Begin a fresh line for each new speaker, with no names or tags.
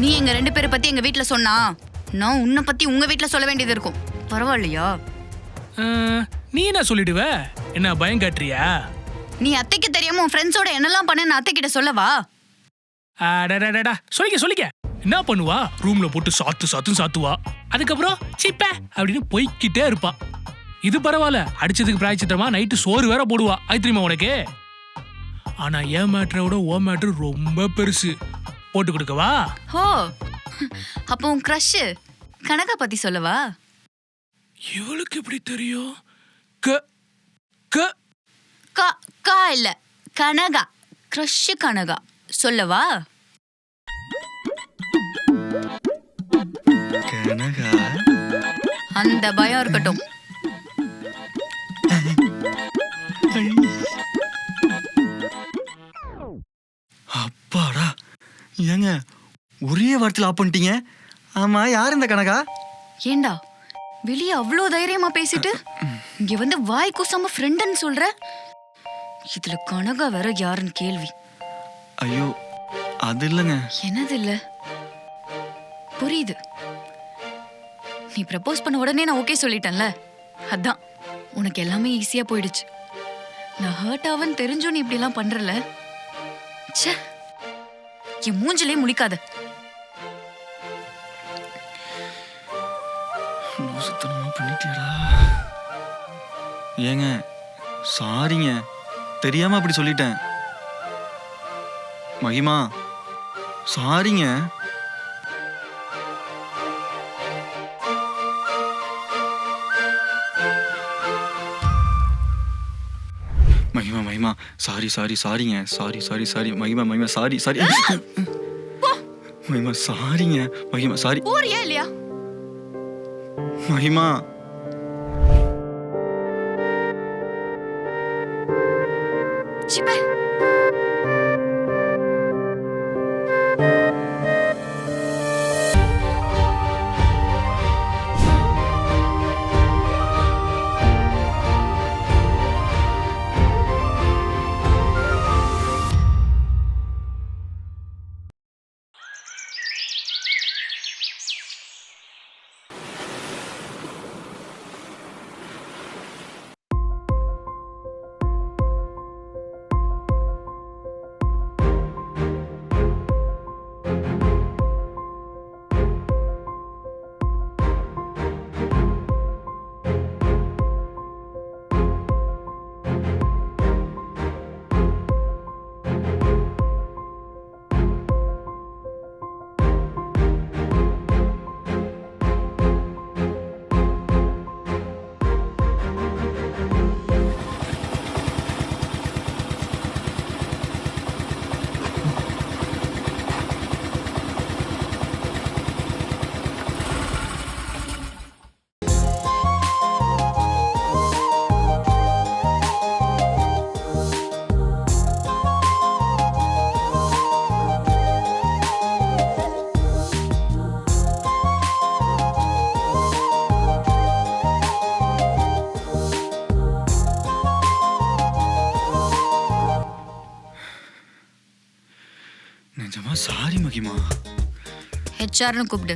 நீ எங்க 2 பேரை பத்தி எங்க வீட்ல சொன்னா நான் உன்னை பத்தி உங்க வீட்ல சொல்ல வேண்டியது இருக்கும். பரவாயில்லையா?
நீ என்ன சொல்லிடுவ? என்ன பயம் காட்டுறியா?
நீ அத்தைக்கு தெரியாம உன் ஃப்ரெண்ட்ஸோட என்னெல்லாம் பண்ண நான் அத்தை கிட்ட சொல்லவா?
சொல்லிக்க. என்ன பண்ணுவா? ரூம்ல போட்டு சாத்துவா. அதுக்கப்புறம் சிப்ப அப்படின்னு போய்கிட்டே இருப்பா. இது பரவாயில்ல, அடிச்சதுக்கு பிராய்ச்சித்தமா நைட்டு சோறு வேற போடுவா. அது தெரியுமா உனக்கு? ஆனா என் மேட்டரை விட ஓ மேட்ரு ரொம்ப பெருசு. போட்டு கொடுக்கவா?
ஹோ, அப்போ உன் க்ரஷ் கனகா பத்தி சொல்லவா?
இவளுக்கு எப்படி தெரியும்? க க
கா கா இல்ல, கனகா. க்ரஷ் கனகா சொல்லவா?
கனகா?
அந்த பயம் இருக்கட்டும்.
அப்பாடா, ஏங்க ஒரே வார்த்தையில் ஆப் பண்ணிட்டீங்க. ஆமா, யார் இந்த கனகா?
ஏண்டா வெளியே அவ்வளோ தைரியமா பேசிட்டு இங்க வந்து வாய் கூசாம ஃப்ரெண்டுன்னு சொல்ற? இதுல கனகா வேற யாருன்னு கேள்வி.
ஐயோ, அது இல்லைங்க.
என்னது இல்ல? புரியுது. நீ ப்ரப்போஸ் பண்ண உடனே நான் ஓகே சொல்லிட்டேன்ல, அதான் உனக்கு எல்லாமே ஈஸியா போயிடுச்சு. நான் ஹர்ட் ஆவன்னு தெரிஞ்சும் நீ இப்படி எல்லாம் பண்றல. ச்சே, என் மூஞ்சிலே முழிக்காத.
மோசத்தனமா பண்ணிட்டியடா. ஏங்க சாரிங்க, தெரியாம அப்படி சொல்லிட்டேன். மகிமா சாரிங்க. மகிமா மகிமா சாரிங்க. சாரி மகிமா சாரி. மகிமா சாரிங்க. மகிமா சாரி.
போறியா இல்லையா?
மகிமா
சிப்பே,
நிஜமா சாரி மகிமா.
ஹெச்ஆர்னு கூப்பிடு.